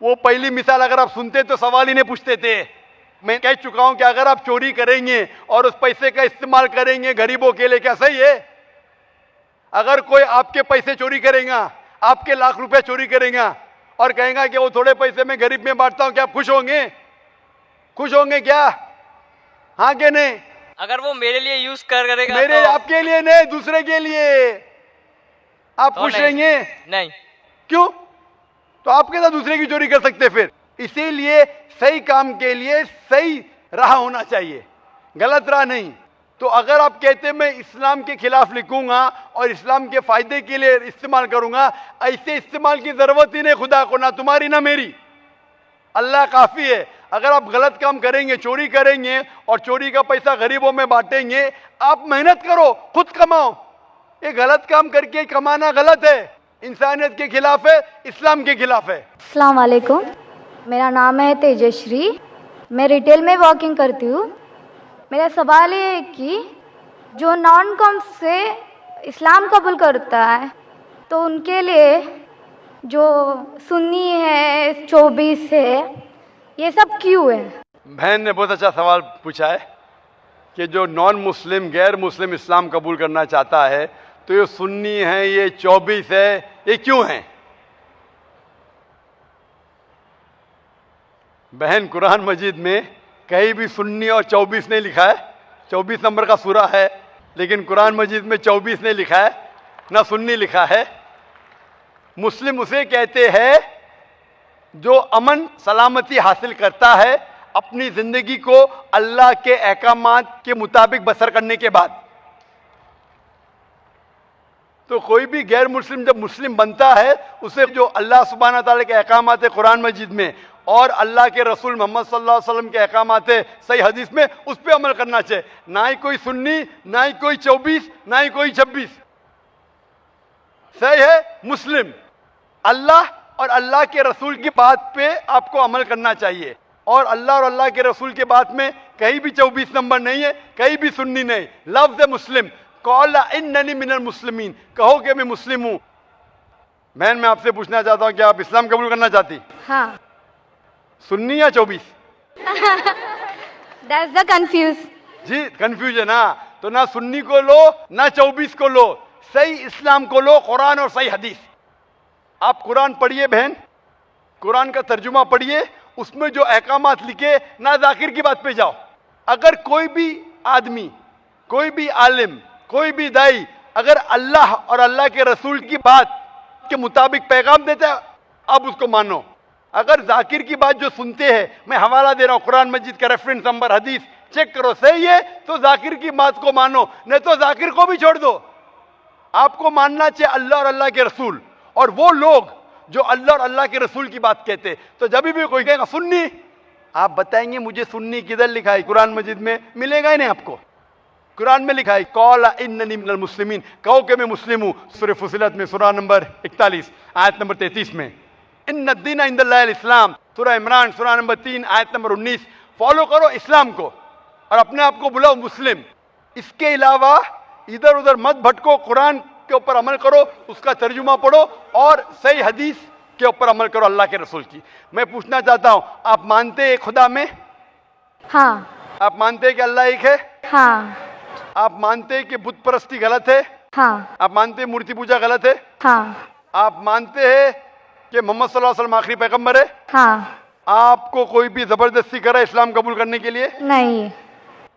वो पहली मिसाल अगर आप सुनते तो सवाल ही नहीं पूछते थे। मैं कह चुका हूं कि अगर आप चोरी करेंगे और उस पैसे का इस्तेमाल करेंगे गरीबों के लिए, क्या सही है? अगर कोई आपके पैसे चोरी करेगा, आपके लाख रुपए चोरी करेगा और कहेगा कि वो थोड़े पैसे में गरीब में बांटता हूं, क्या आप खुश होंगे? खुश होंगे क्या? हाँ कि नहीं? अगर वो मेरे लिए यूज करेगा मेरे तो आपके लिए नहीं, दूसरे के लिए आप तो खुश नहीं। रहेंगे? नहीं। क्यों? तो आप कैसे दूसरे की चोरी कर सकते फिर? इसीलिए सही काम के लिए सही राह होना चाहिए, गलत राह नहीं। तो अगर आप कहते मैं इस्लाम के खिलाफ लिखूंगा और इस्लाम के फायदे के लिए इस्तेमाल करूंगा, ऐसे इस्तेमाल की जरूरत ही नहीं खुदा को, ना तुम्हारी ना मेरी, अल्लाह काफी है। अगर आप गलत काम करेंगे, चोरी करेंगे और चोरी का पैसा गरीबों में बांटेंगे, आप मेहनत करो, खुद कमाओ। ये गलत काम करके कमाना गलत है, इंसानियत के खिलाफ है, इस्लाम के खिलाफ है। अस्सलाम वालेकुम, मेरा नाम है तेजश्री, मैं रिटेल में वर्किंग करती हूँ। मेरा सवाल ये है कि जो नॉन कॉम से इस्लाम कबूल करता है तो उनके लिए जो सुन्नी है, 24 है, ये सब क्यों है? बहन ने बहुत अच्छा सवाल पूछा है कि जो नॉन मुस्लिम, गैर मुस्लिम इस्लाम कबूल करना चाहता है तो ये सुन्नी है, ये 24 है, ये क्यों है? बहन, कुरान मजीद में कहीं भी सुन्नी और 24 नहीं लिखा है। 24 नंबर का सूरा है, लेकिन कुरान मजीद में 24 नहीं लिखा है, ना सुन्नी लिखा है। मुस्लिम उसे कहते हैं जो अमन सलामती हासिल करता है अपनी जिंदगी को अल्लाह के अहकामात के मुताबिक बसर करने के बाद। तो कोई भी गैर मुस्लिम जब मुस्लिम बनता है, उसे जो अल्लाह सुब्हाना ताला के अहकामात है कुरान मजीद में और अल्लाह के रसूल मोहम्मद सल्लल्लाहु अलैहि वसल्लम के अहकामात है सही हदीस में, उस पर अमल करना चाहिए। ना ही कोई सुन्नी, ना ही कोई 24, ना ही कोई 26। सही है मुस्लिम, अल्लाह और अल्लाह के रसूल की बात पे आपको अमल करना चाहिए। और अल्लाह और अल्लाह के रसूल के बात में कहीं भी 24 नंबर नहीं है, कहीं भी सुन्नी नहीं, लफ्ज़ है मुस्लिम। कौला इन्ननी मिनल मुस्लिमीन, कहो कि मैं मुस्लिम हूं। बहन, मैं आपसे पूछना चाहता हूं कि आप इस्लाम कबूल करना चाहती? हाँ। सुन्नी या 24? That's the confuse. जी, कंफ्यूज है ना? तो ना सुन्नी को लो ना 24 को लो, सही इस्लाम को लो, कुरान और सही हदीस। आप कुरान पढ़िए बहन, कुरान का तर्जुमा पढ़िए, उसमें जो अहकामात लिखे, ना जाकिर की बात पे जाओ। अगर कोई भी आदमी, कोई भी आलिम, कोई भी दाई अगर अल्लाह और अल्लाह के रसूल की बात के मुताबिक पैगाम देता है, अब उसको मानो। अगर जाकिर की बात जो सुनते हैं, मैं हवाला दे रहा हूं कुरान मजीद का रेफरेंस नंबर, हदीस चेक करो, सही है तो जाकिर की बात को मानो, नहीं तो जाकिर को भी छोड़ दो। आपको मानना चाहिए अल्लाह और अल्लाह के रसूल, और वो लोग जो अल्लाह और अल्लाह के रसूल की बात कहते। तो जब भी कोई कहेगा सुन्नी, आप बताएंगे मुझे सुन्नी किधर लिखा है? कुरान मजीद में मिलेगा ही नहीं आपको। कुरान में लिखा है कौला इन्ननी मिनल मुस्लिमीन, कहो कि मैं मुस्लिम हूं। सूरह फुसिलत में सूरा नंबर 41 आयत नंबर 33 में, इन्नद दीन इंदल्लाहिल इस्लाम। सूरह इमरान सूरा नंबर 3 आयत नंबर 19। फॉलो करो इस्लाम को और अपने आप को बुलाओ मुस्लिम। इसके अलावा इधर उधर मत भटको, कुरान के ऊपर अमल करो, उसका तर्जुमा पढ़ो और सही हदीस के ऊपर अमल करो अल्लाह के रसूल की। मैं पूछना चाहता हूं, आप मानते हैं खुदा में? हाँ। आप मानते हैं कि अल्लाह एक है? हाँ। आप मानते हैं कि बुत परस्ती गलत है? हाँ। आप मानते हैं मूर्ति पूजा गलत है? हाँ। आप मानते हैं कि मोहम्मद सल्लल्लाहु अलैहि वसल्लम आखिरी पैगंबर है? हाँ। आपको कोई भी जबरदस्ती कर रहा है इस्लाम कबूल करने के लिए? नहीं।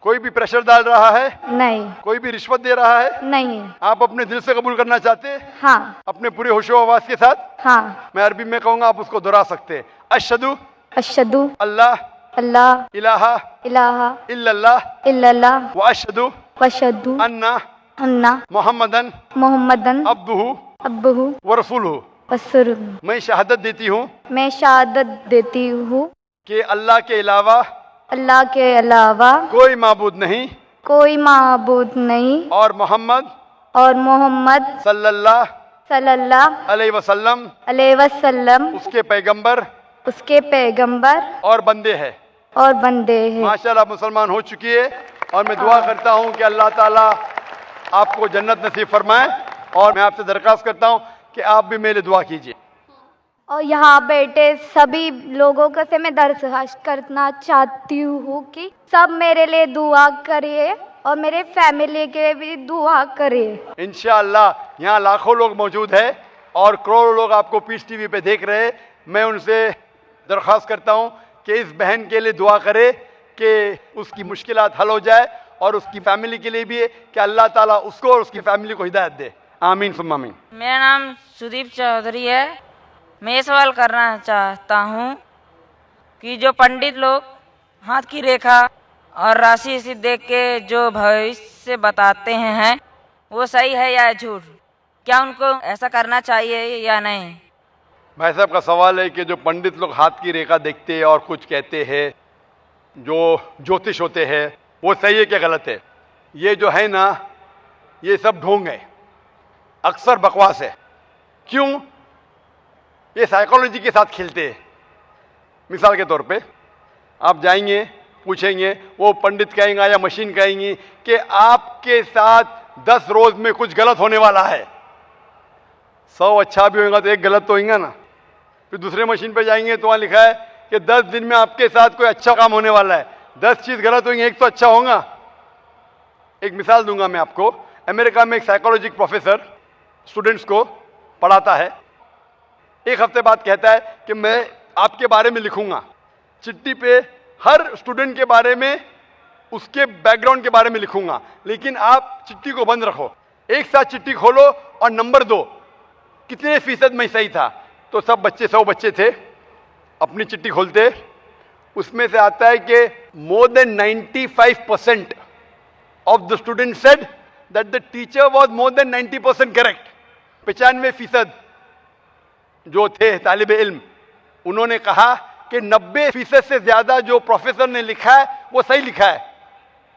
कोई भी प्रेशर डाल रहा है? नहीं। कोई भी रिश्वत दे रहा है? नहीं। आप अपने दिल से कबूल करना चाहते हैं? हाँ। अपने पूरे होशो आवाज के साथ? हाँ। मैं अरबी में कहूंगा, आप उसको दोहरा सकते हैं। अशहदु अशहदु अल्लाह अल्लाह इलाहा इलाहा इल्लल्लाह इल्लल्लाह व अशहदु वशहदु अन्ना अन्ना मोहम्मदन मोहम्मदन अब्दुहु अब्बुहु व रसूलुहु। वसुर। मैं शहादत देती हूँ मैं शहादत देती हूँ कि अल्लाह के अलावा अल्लाह के अलावा कोई माबूद नहीं कोई माबूद नहीं और मोहम्मद सल्लल्लाहु अलैहि वसल्लम उसके पैगंबर और बंदे हैं। हैं। माशाल्लाह मुसलमान हो चुकी है और मैं दुआ करता हूँ कि अल्लाह ताला आपको जन्नत नसीब फरमाए। और मैं आपसे दरख्वास्त करता हूँ कि आप भी मेरे दुआ कीजिए। और यहाँ बैठे सभी लोगों को से मैं दरख्वास्त करना चाहती हूँ कि सब मेरे लिए दुआ करिए और मेरे फैमिली के भी दुआ करिए। इंशाअल्लाह यहाँ लाखों लोग मौजूद है और करोड़ों लोग आपको पीस टीवी पे देख रहे हैं। मैं उनसे दरख्वास्त करता हूँ कि इस बहन के लिए दुआ करे कि उसकी मुश्किलात हल हो जाए और उसकी फैमिली के लिए भी है कि अल्लाह ताला उसको और उसकी फैमिली को हिदायत दे। आमीन सुम्मा आमीन। मेरा नाम सुदीप चौधरी है। मैं ये सवाल करना चाहता हूँ कि जो पंडित लोग हाथ की रेखा और राशि से देख के जो भविष्य बताते हैं वो सही है या झूठ? क्या उनको ऐसा करना चाहिए या नहीं? भाई साहब का सवाल है कि जो पंडित लोग हाथ की रेखा देखते हैं और कुछ कहते हैं, जो ज्योतिष होते हैं, वो सही है क्या गलत है? ये जो है ना, ये सब ढोंग है, अक्सर बकवास है। क्यों? ये साइकोलॉजी के साथ खेलते हैं। मिसाल के तौर पे आप जाएंगे, पूछेंगे, वो पंडित कहेंगे या मशीन कहेंगी कि आपके साथ 10 रोज में कुछ गलत होने वाला है। 100 अच्छा भी होगा तो एक गलत तो होगा ना। फिर दूसरे मशीन पे जाएंगे तो वहां लिखा है कि 10 दिन में आपके साथ कोई अच्छा काम होने वाला है। 10 चीज गलत होंगी, एक तो अच्छा होगा। एक मिसाल दूंगा मैं आपको। अमेरिका में एक साइकोलॉजी प्रोफेसर स्टूडेंट्स को पढ़ाता है। एक हफ्ते बाद कहता है कि मैं आपके बारे में लिखूंगा चिट्ठी पे, हर स्टूडेंट के बारे में, उसके बैकग्राउंड के बारे में लिखूंगा, लेकिन आप चिट्ठी को बंद रखो। एक साथ चिट्ठी खोलो और नंबर दो कितने फीसद में सही था। तो सब बच्चे, 100 बच्चे थे, अपनी चिट्ठी खोलते, उसमें से आता है कि more than 95% of the student said that the teacher was more than 90% correct. 95% जो थे तालिब इल्म, उन्होंने कहा कि 90% से ज्यादा जो प्रोफेसर ने लिखा है वो सही लिखा है।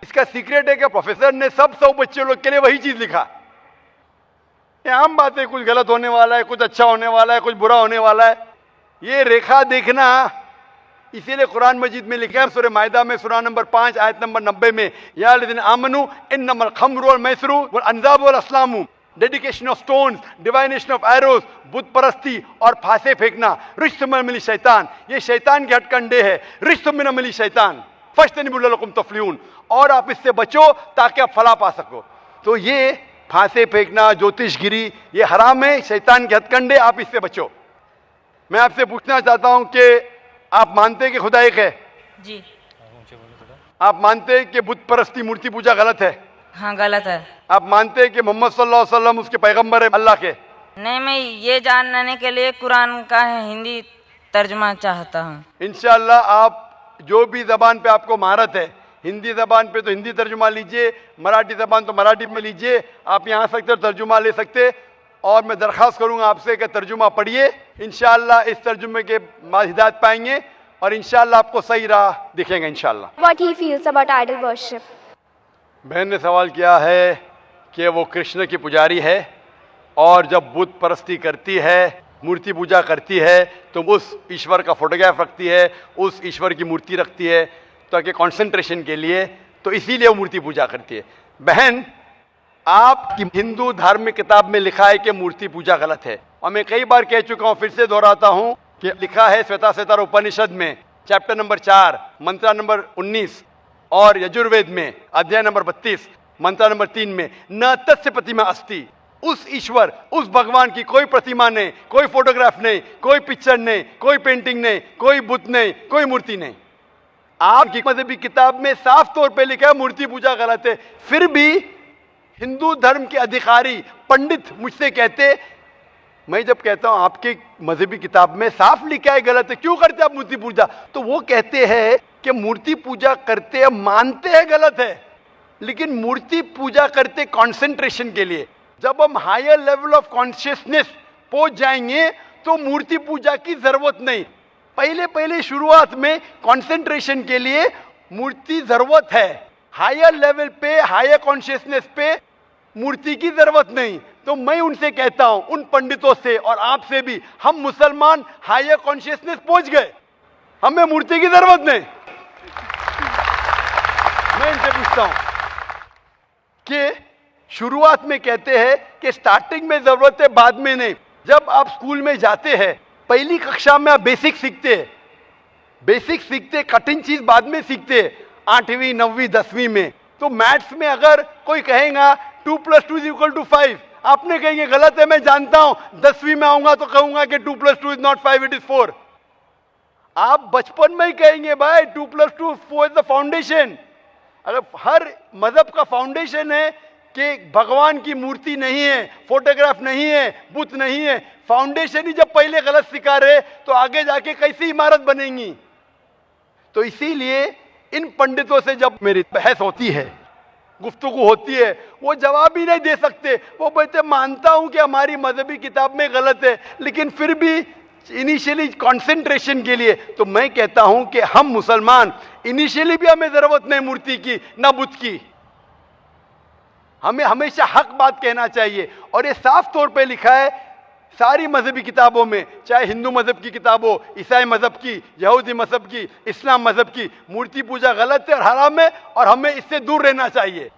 इसका सीक्रेट है कि प्रोफेसर ने सब 100 बच्चे लोग के लिए वही चीज लिखा। ये आम बात है, कुछ गलत होने वाला है, कुछ अच्छा होने वाला है, कुछ बुरा होने वाला है। ये रेखा देखना, इसीलिए कुरान मजीद में लिखा है सूरह माइदा में सूरह नंबर 5 आयत नंबर 90 में, या लज़ीना आमनू इन्नमल खम्रु वल मैसरू वल अंज़ाबु वल अस्लामु, dedication of stones, divination of arrows, बुत परस्ती और फांसे फेंकना, रिश्तुम मिन अमली शैतान, ये शैतान के हथकंडे है। रिश्तुम मिन अमली शैतान फज्तनिबू लअल्लकुम तुफ्लिहून, और आप इससे बचो ताकि आप फलाह पा सको। तो ये फांसे फेंकना, ज्योतिषगिरी, ये हराम है, शैतान के हथकंडे, आप इससे बचो। मैं आपसे पूछना चाहता हूं कि आप मानते हैं कि खुदा एक है? जी। आप मानते हैं कि बुत परस्ती, मूर्ति पूजा गलत है? हाँ, गलत है। आप मानते हैं कि मोहम्मद सल्लल्लाहु अलैहि वसल्लम उसके पैगंबर है, अल्लाह के? नहीं, मैं ये जानने के लिए कुरान का हिंदी तर्जुमा चाहता हूँ। इंशाअल्लाह आप जो भी जबान पे आपको महारत है, हिंदी जबान पे तो हिंदी तर्जुमा लीजिए, मराठी जबान तो मराठी में लीजिए, आप यहाँ सकते तर्जुमा ले सकते। और मैं दरख्वास्त करूंगा आपसे कि तर्जुमा पढ़िए, इंशाअल्लाह इस तर्जुमे के बाद हिदायत पाएंगे और इंशाअल्लाह आपको सही राह दिखेंगे इंशाअल्लाह। What he feels about idol worship. बहन ने सवाल किया है कि वो कृष्ण की पुजारी है और जब बुत परस्ती करती है, मूर्ति पूजा करती है, तो उस ईश्वर का फोटोग्राफ रखती है, उस ईश्वर की मूर्ति रखती है ताकि कंसंट्रेशन के लिए, तो इसीलिए वो मूर्ति पूजा करती है। बहन, आपकी हिंदू धार्मिक किताब में लिखा है कि मूर्ति पूजा गलत है, और मैं कई बार कह चुका हूं, फिर से दोहराता हूं कि लिखा है श्वेताश्वेतर उपनिषद में चैप्टर नंबर 4 मंत्र नंबर 19 और यजुर्वेद में अध्याय नंबर 32 मंत्र नंबर 3 में, न तस्य प्रतिमा अस्ति, उस ईश्वर, उस भगवान की कोई प्रतिमा नहीं, कोई फोटोग्राफ नहीं, कोई पिक्चर नहीं, कोई पेंटिंग नहीं, कोई बुत नहीं, कोई मूर्ति नहीं। आपकी मजहबी किताब में साफ तौर पे लिखा है मूर्ति पूजा गलत है, फिर भी हिंदू धर्म के अधिकारी पंडित मुझसे कहते, मैं जब कहता हूं आपके मजहबी किताब में साफ लिखा है गलत है, क्यों करते आप मूर्ति पूजा? तो वो कहते हैं कि मूर्ति पूजा करते हैं, मानते हैं गलत है, लेकिन मूर्ति पूजा करते कंसंट्रेशन के लिए। जब हम हायर लेवल ऑफ कॉन्शियसनेस पहुंच जाएंगे तो मूर्ति पूजा की जरूरत नहीं। पहले पहले शुरुआत में कंसंट्रेशन के लिए मूर्ति जरूरत है, हायर लेवल पे, हायर कॉन्शियसनेस पे मूर्ति की जरूरत नहीं। तो मैं उनसे कहता हूं, उन पंडितों से और आपसे भी, हम मुसलमान हायर कॉन्शियसनेस पहुंच गए, हमें मूर्ति की जरूरत नहीं। मैं इनसे पूछता हूं कि शुरुआत में कहते हैं कि स्टार्टिंग में जरूरत है, बाद में नहीं। जब आप स्कूल में जाते हैं, पहली कक्षा में आप बेसिक सीखते हैं, बेसिक सीखते, कठिन चीज बाद में सीखते, 8वीं 9वीं 10वीं में। तो मैथ्स में अगर कोई कहेगा 2 + 2 = 5, आपने कहेंगे गलत है, मैं जानता हूं, 10वीं में आऊंगा तो कहूंगा कि 2 + 2 is not 5, it is 4। आप बचपन में ही कहेंगे भाई 2 + 2 4 is the foundation। अगर हर मजहब का फाउंडेशन है कि भगवान की मूर्ति नहीं है, फोटोग्राफ नहीं है, बुत नहीं है, फाउंडेशन ही जब पहले गलत सिखा रहे तो आगे जाके कैसी इमारत बनेंगी। तो इसीलिए इन पंडितों से जब मेरी बहस होती है, गुफ्तगू होती है, वो जवाब ही नहीं दे सकते। वो बोलते मानता हूं कि हमारी मजहबी किताब में गलत है, लेकिन फिर भी इनिशियली कंसंट्रेशन के लिए। तो मैं कहता हूं कि हम मुसलमान इनिशियली भी हमें जरूरत नहीं मूर्ति की ना बुत की, हमें हमेशा हक बात कहना चाहिए। और ये साफ तौर पे लिखा है सारी मजहबी किताबों में, चाहे हिंदू मजहब की किताब हो, ईसाई मजहब की, यहूदी मजहब की, इस्लाम मजहब की, मूर्ति पूजा गलत है और हराम है और हमें इससे दूर रहना चाहिए।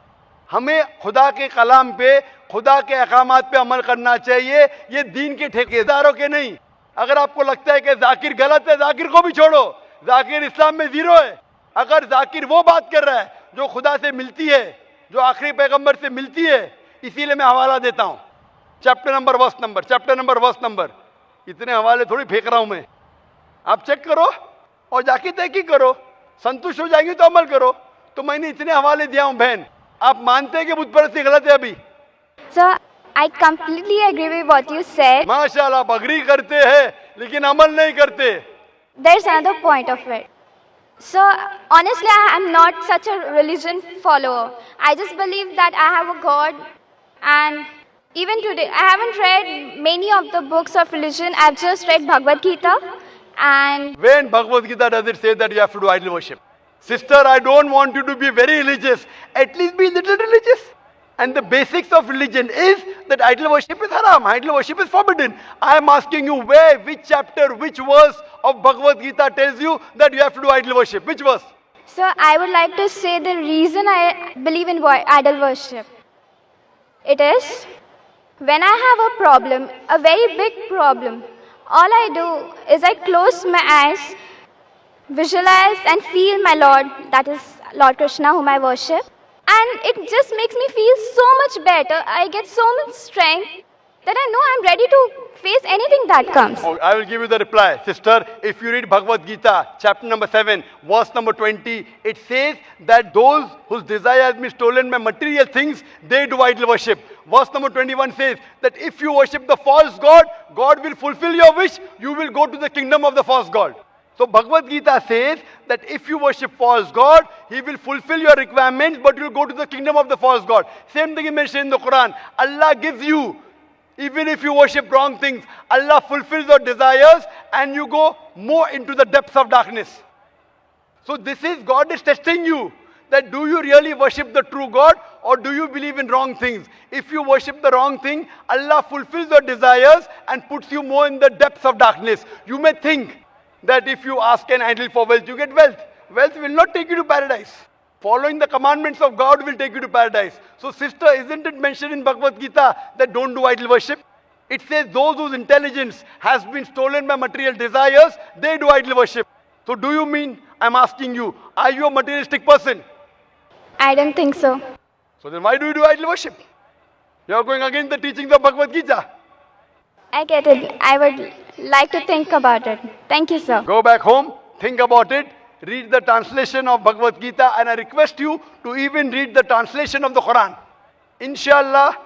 हमें खुदा के कलाम पे, खुदा के अहकामात पे अमल करना चाहिए, ये दीन के ठेकेदारों के नहीं। अगर आपको लगता है कि जाकिर गलत है, जाकिर को भी छोड़ो, जाकिर इस्लाम में जीरो है। अगर जाकिर वो बात कर रहा है जो खुदा से मिलती है, जो आखिरी पैगंबर से मिलती है, इसीलिए मैं हवाला देता हूं, chapter number verse number, chapter number verse number. इतने हवाले थोड़ी फेंक रहा हूं मैं, आप चेक करो और जाके तहकीक करो, संतुष्ट हो जाएंगे तो अमल करो। तो मैंने इतने हवाले दिया हूं बहन, आप मानते हैं कि बुत परस्ती गलत है अभी? Sir, I completely agree with what you said. माशाल्लाह, आप अग्री करते हैं लेकिन अमल नहीं करते। There's another point of it. So, honestly, I am not such a religion follower. I just believe that I have a God, and even today, I haven't read many of the books of religion. I've just read Bhagavad Gita, and When Bhagavad Gita does it say that you have to do idol worship? Sister, I don't want you to be very religious. At least be little religious. And the basics of religion is that idol worship is haram. Idol worship is forbidden. I am asking you where, which chapter, which verse of Bhagavad Gita tells you that you have to do idol worship? Which verse? so I would like to say the reason I believe in idol worship. It is when I have a problem, a very big problem, all I do is I close my eyes, visualize and feel my Lord, that is Lord Krishna whom I worship, and it just makes me feel so much better. I get so much strength that I know I'm ready to face anything that comes. Oh, I will give you the reply. Sister, if you read Bhagavad Gita, chapter number 7, verse number 20, it says that those whose desire has been stolen by material things, they do idol worship. Verse number 21 says that if you worship the false god, God will fulfill your wish, you will go to the kingdom of the false god. So Bhagavad Gita says that if you worship false god, he will fulfill your requirements, but you will go to the kingdom of the false god. Same thing is mentioned in the Quran. Allah gives you, even if you worship wrong things, Allah fulfills your desires and you go more into the depths of darkness. So this is, God is testing you, that do you really worship the true God or do you believe in wrong things? If you worship the wrong thing, Allah fulfills your desires and puts you more in the depths of darkness. You may think that if you ask an idol for wealth, you get wealth. Wealth will not take you to paradise. Following the commandments of God will take you to paradise. So sister, isn't it mentioned in Bhagavad Gita that don't do idol worship? It says those whose intelligence has been stolen by material desires, they do idol worship. So do you mean, I'm asking you, are you a materialistic person? I don't think so. So then why do you do idol worship? You are going against the teachings of Bhagavad Gita. I get it. I would like to think about it. Thank you, sir. Go back home, think about it, read the translation of Bhagavad Gita, and I request you to even read the translation of the Quran. Inshallah,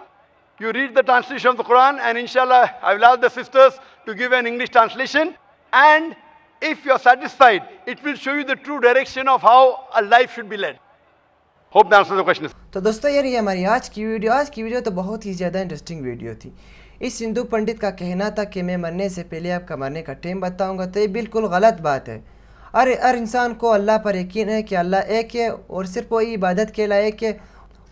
you read the translation of the Quran, and inshallah, I will ask the sisters to give an English translation. And if you are satisfied, it will show you the true direction of how a life should be led. Hope that answers the question. तो दोस्तों यार ये हमारी आज की video तो बहुत ही ज़्यादा इंटरेस्टिंग वीडियो थी। इस हिंदू पंडित का कहना था कि मैं मरने से पहले आपका मरने का टाइम बताऊंगा, तो ये बिल्कुल गलत बात है। हर इंसान को अल्लाह पर यकीन है कि अल्लाह एक है और सिर्फ वही इबादत के लायक है,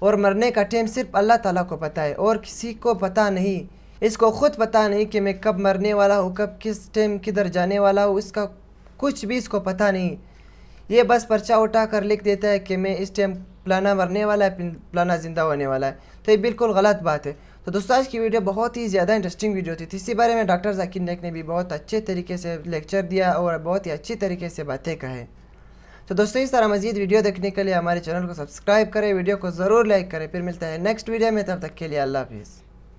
और मरने का टाइम सिर्फ अल्लाह ताला को पता है और किसी को पता नहीं। इसको ख़ुद पता नहीं कि मैं कब मरने वाला हूँ, कब किस टाइम किधर जाने वाला हूँ, इसका कुछ भी इसको पता नहीं। ये बस पर्चा उठा कर लिख देता है कि मैं इस टाइम फलाना मरने वाला है, फलाना ज़िंदा होने वाला है। तो ये बिल्कुल गलत बात है। तो दोस्तों आज की वीडियो बहुत ही ज़्यादा इंटरेस्टिंग वीडियो थी। इसी बारे में डॉक्टर जाकिर नाइक ने भी बहुत अच्छे तरीके से लेक्चर दिया और बहुत ही अच्छी तरीके से बातें कहे। तो दोस्तों इस तरह मज़ीद वीडियो देखने के लिए हमारे चैनल को सब्सक्राइब करें, वीडियो को ज़रूर लाइक करें। फिर मिलता है नेक्स्ट वीडियो में, तब तक के लिए अल्लाह हाफिज़।